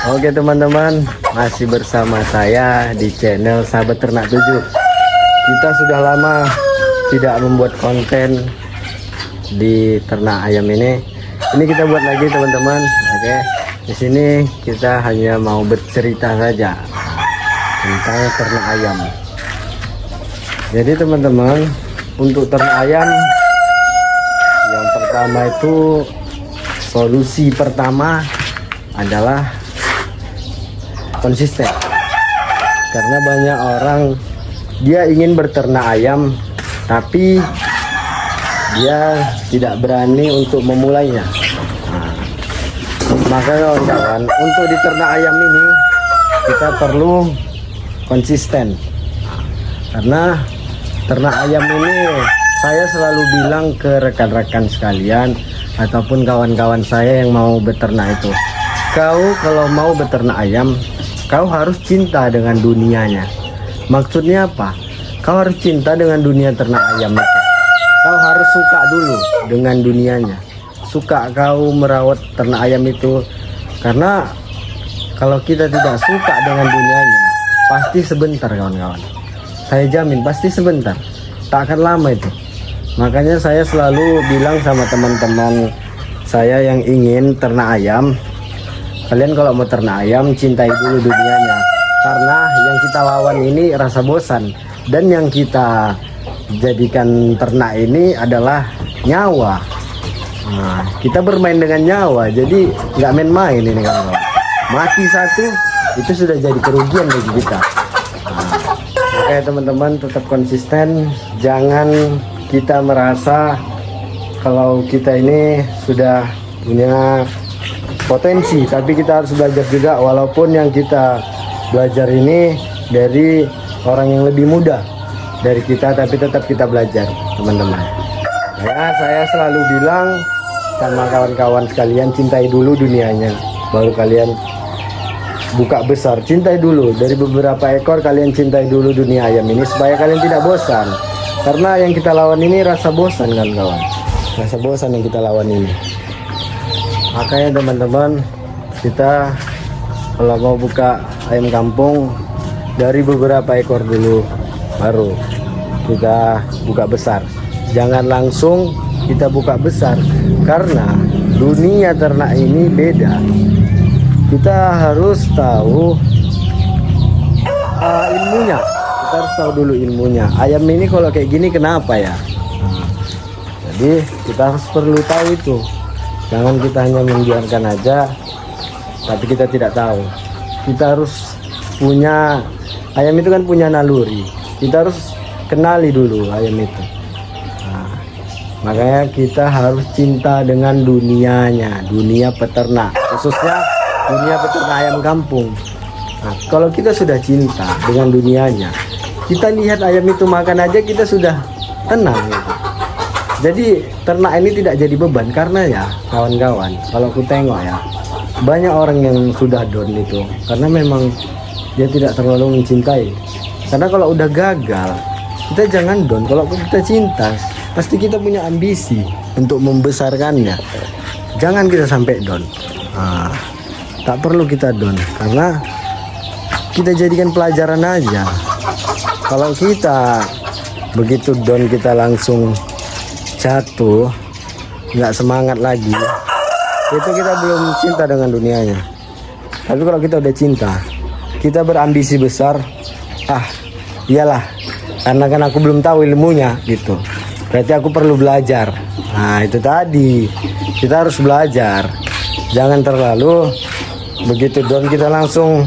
Oke teman-teman, masih bersama saya di channel Sahabat Ternak 7. Kita sudah lama tidak membuat konten di ternak ayam ini. Ini kita buat lagi teman-teman. Oke, di sini kita hanya mau bercerita saja tentang ternak ayam. Jadi teman-teman, untuk ternak ayam yang pertama itu, solusi pertama adalah konsisten. Karena banyak orang dia ingin berternak ayam tapi dia tidak berani untuk memulainya. Maka kawan-kawan, untuk di ternak ayam ini kita perlu konsisten. Karena ternak ayam ini saya selalu bilang ke rekan-rekan sekalian ataupun kawan-kawan saya yang mau beternak itu, kau kalau mau beternak ayam, kau harus cinta dengan dunianya. Maksudnya apa? Kau harus cinta dengan dunia ternak ayam itu. Kau harus suka dulu dengan dunianya. Suka kau merawat ternak ayam itu. Karena kalau kita tidak suka dengan dunianya, pasti sebentar kawan-kawan. Saya jamin pasti sebentar. Tak akan lama itu. Makanya saya selalu bilang sama teman-teman saya yang ingin ternak ayam, kalian kalau mau ternak ayam, cintai dulu dunianya. Karena yang kita lawan ini rasa bosan. Dan yang kita jadikan ternak ini adalah nyawa. Nah, kita bermain dengan nyawa. Jadi nggak main-main ini kawan-kawan. Mati satu, itu sudah jadi kerugian bagi kita. Nah, oke teman-teman, tetap konsisten. Jangan kita merasa kalau kita ini sudah punya potensi, tapi kita harus belajar juga, walaupun yang kita belajar ini dari orang yang lebih muda dari kita, tapi tetap kita belajar teman-teman. Ya, saya selalu bilang sama kawan-kawan sekalian, cintai dulu dunianya baru kalian buka besar. Cintai dulu, dari beberapa ekor kalian cintai dulu dunia ayam ini supaya kalian tidak bosan. Karena yang kita lawan ini rasa bosan kan kawan, rasa bosan yang kita lawan ini. Makanya teman-teman, kita kalau mau buka ayam kampung dari beberapa ekor dulu baru kita buka besar. Jangan langsung kita buka besar, karena dunia ternak ini beda. Kita harus tahu ilmunya. Kita harus tahu dulu ilmunya. Ayam ini kalau kayak gini kenapa ya? Jadi kita harus perlu tahu itu. Jangan kita hanya membiarkan aja tapi kita tidak tahu. Kita harus punya, ayam itu kan punya naluri. Kita harus kenali dulu ayam itu. Nah, makanya kita harus cinta dengan dunianya, dunia peternak, khususnya dunia peternak ayam kampung. Nah, kalau kita sudah cinta dengan dunianya, kita lihat ayam itu makan aja kita sudah tenang gitu. Jadi ternak ini tidak jadi beban. Karena ya kawan-kawan, kalau aku tengok ya, banyak orang yang sudah down itu karena memang dia tidak terlalu mencintai. Karena kalau udah gagal, kita jangan down. Kalau kita cinta, pasti kita punya ambisi untuk membesarkannya. Jangan kita sampai down. Nah, tak perlu kita down, karena kita jadikan pelajaran aja. Kalau kita begitu down, kita langsung jatuh, nggak semangat lagi, itu kita belum cinta dengan dunianya. Tapi kalau kita udah cinta, kita berambisi besar, iyalah, karena kan aku belum tahu ilmunya gitu, berarti aku perlu belajar. Nah itu tadi, kita harus belajar. Jangan terlalu begitu down kita langsung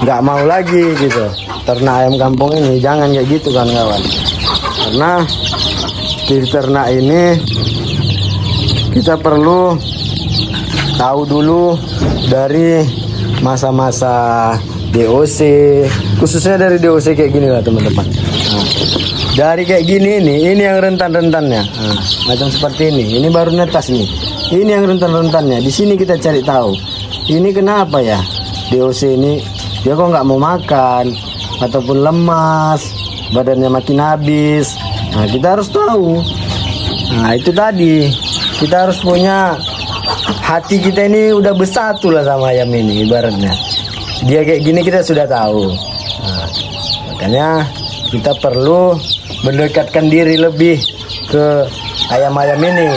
nggak mau lagi gitu ternak ayam kampung ini. Jangan kayak gitu kan kawan. Karena di ternak ini kita perlu tahu dulu dari masa-masa DOC, khususnya dari DOC kayak gini lah teman-teman. Nah, dari kayak gini ini yang rentan-rentannya. Nah, macam seperti ini baru netas nih. Ini yang rentan-rentannya. Di sini kita cari tahu. Ini kenapa ya DOC ini dia kok nggak mau makan ataupun lemas, badannya makin habis. Nah kita harus tahu. Nah itu tadi kita harus punya hati, kita ini udah bersatu lah sama ayam ini ibaratnya. Dia kayak gini kita sudah tahu. Nah, makanya kita perlu mendekatkan diri lebih ke ayam-ayam ini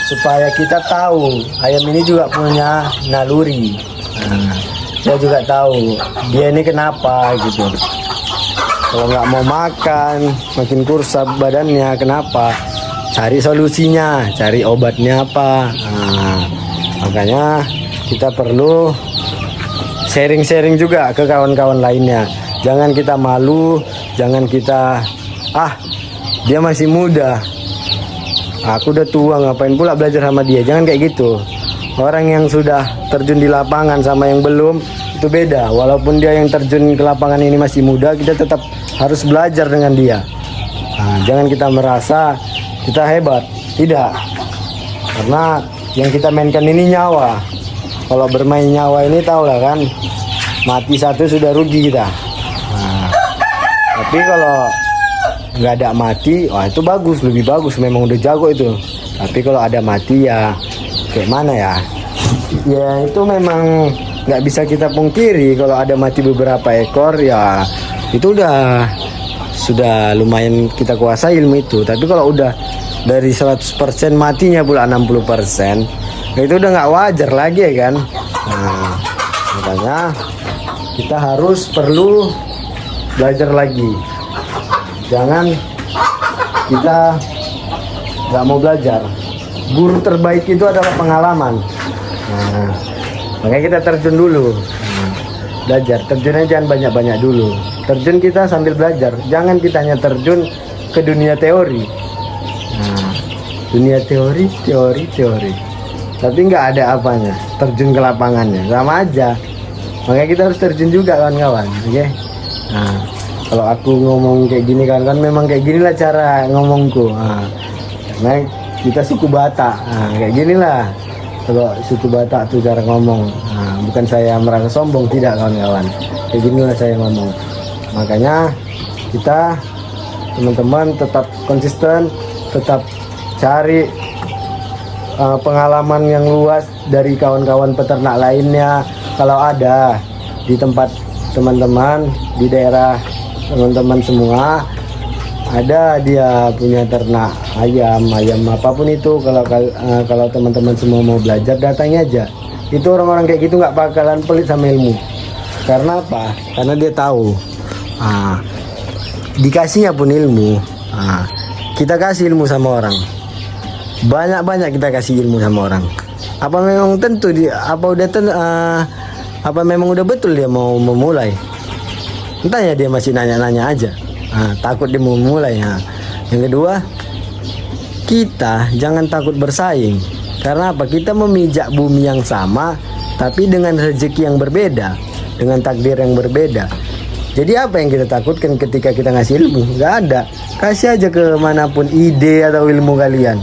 supaya kita tahu ayam ini juga punya naluri. Nah, saya juga tahu dia ini kenapa gitu. Kalau nggak mau makan, makin kurus badannya, kenapa? Cari solusinya, cari obatnya apa. Nah, makanya kita perlu sharing-sharing juga ke kawan-kawan lainnya. Jangan kita malu, jangan kita dia masih muda, aku udah tua ngapain pula belajar sama dia. Jangan kayak gitu. Orang yang sudah terjun di lapangan sama yang belum itu beda. Walaupun dia yang terjun ke lapangan ini masih muda, kita tetap harus belajar dengan dia. Nah, jangan kita merasa kita hebat, tidak. Karena yang kita mainkan ini nyawa. Kalau bermain nyawa ini tau lah kan, mati satu sudah rugi kita. Nah, tapi kalau nggak ada mati, wah itu bagus, lebih bagus, memang udah jago itu. Tapi kalau ada mati ya kayak mana ya? Ya itu memang nggak bisa kita pungkiri, kalau ada mati beberapa ekor ya itu sudah lumayan kita kuasai ilmu itu. Tapi kalau udah dari 100% matinya pula 60%, ya itu udah nggak wajar lagi ya kan. Nah, makanya kita harus perlu belajar lagi. Jangan kita nggak mau belajar. Guru terbaik itu adalah pengalaman. Nah, makanya kita terjun dulu. Belajar, terjunnya jangan banyak-banyak dulu. Terjun kita sambil belajar. Jangan kita hanya terjun ke dunia teori. Nah, dunia teori. Tapi nggak ada apanya. Terjun ke lapangannya, sama aja. Makanya kita harus terjun juga kawan-kawan. Oke? Nah, kalau aku ngomong kayak gini kan memang kayak ginilah cara ngomongku. Nah, karena kita suku Batak, kayak ginilah kalau suku Batak tuh cara ngomong. Nah, bukan saya merasa sombong, tidak kawan-kawan. Kayak ginilah saya ngomong. Makanya kita teman-teman tetap konsisten, tetap cari pengalaman yang luas dari kawan-kawan peternak lainnya. Kalau ada di tempat teman-teman di daerah teman-teman semua ada dia punya ternak ayam apapun itu, kalau teman-teman semua mau belajar datangnya aja. Itu orang-orang kayak gitu nggak bakalan pelit sama ilmu. Karena apa? Karena dia tahu dikasihnya pun ilmu. Kita kasih ilmu sama orang, banyak-banyak kita kasih ilmu sama orang. Apa memang tentu apa memang udah betul dia mau memulai? Entahnya dia masih nanya-nanya aja. Takut dia mau mulai. Yang kedua, kita jangan takut bersaing. Karena apa? Kita memijak bumi yang sama, tapi dengan rezeki yang berbeda, dengan takdir yang berbeda. Jadi apa yang kita takutkan ketika kita ngasih ilmu? Nggak ada. Kasih aja ke manapun ide atau ilmu kalian.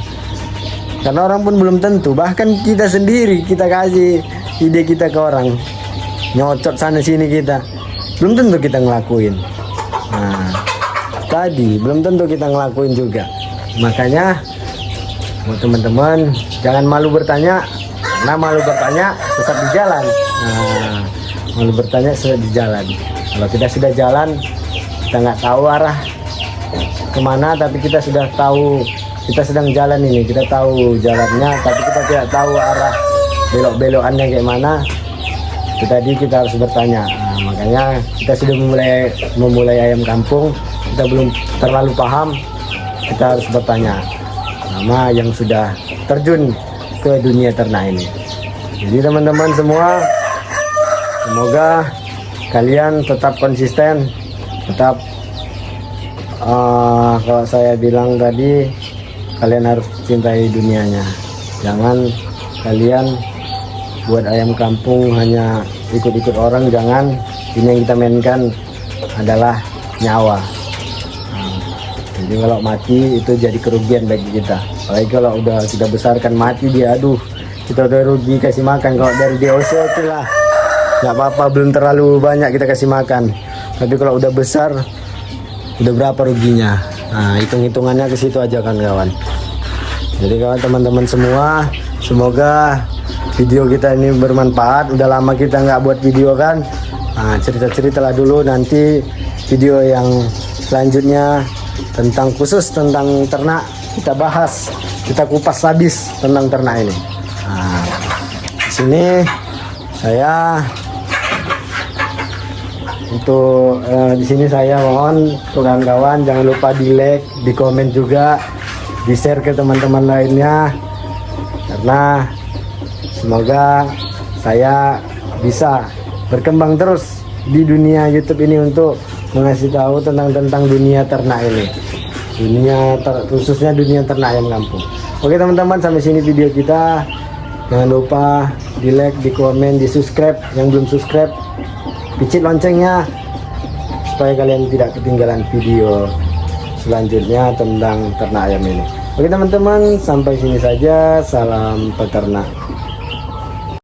Karena orang pun belum tentu. Bahkan kita sendiri kita kasih ide kita ke orang, nyocot sana sini kita, belum tentu kita ngelakuin. Nah, tadi belum tentu kita ngelakuin juga. Makanya buat teman-teman jangan malu bertanya, karena malu bertanya sesat di jalan. Nah, malu bertanya sesat di jalan. Kalau kita sudah jalan, kita nggak tahu arah kemana, tapi kita sudah tahu kita sedang jalan ini, kita tahu jalannya, tapi kita tidak tahu arah belok-belokannya kayak mana. Itu tadi kita harus bertanya. Nah, makanya kita sudah memulai ayam kampung, kita belum terlalu paham, kita harus bertanya sama yang sudah terjun ke dunia ternak ini. Jadi teman-teman semua, semoga kalian tetap konsisten, tetap kalau saya bilang tadi, kalian harus cintai dunianya. Jangan kalian buat ayam kampung hanya ikut-ikut orang, jangan. Ini yang kita mainkan adalah nyawa. Jadi kalau mati itu jadi kerugian bagi kita. Apalagi kalau udah kita besarkan mati dia, aduh, kita udah rugi kasih makan. Kalau dari DOC itulah nggak apa-apa, belum terlalu banyak kita kasih makan. Tapi kalau udah besar, udah berapa ruginya? Nah, hitung-hitungannya ke situ aja kan kawan. Jadi kalau teman-teman semua, semoga video kita ini bermanfaat. Udah lama kita nggak buat video kan. Nah, cerita-cerita lah dulu, nanti video yang selanjutnya tentang khusus tentang ternak kita bahas, kita kupas habis tentang ternak ini. Nah, di sini saya di sini saya mohon kawan-kawan jangan lupa di like, di komen juga, di share ke teman-teman lainnya, karena semoga saya bisa berkembang terus di dunia YouTube ini untuk mengasih tahu tentang dunia ternak ini, khususnya dunia ternak ayam kampung. Oke teman-teman, sampai sini video kita. Jangan lupa di like, di komen, di subscribe. Yang belum subscribe, picit loncengnya supaya kalian tidak ketinggalan video selanjutnya tentang ternak ayam ini. Oke teman-teman, sampai sini saja. Salam peternak.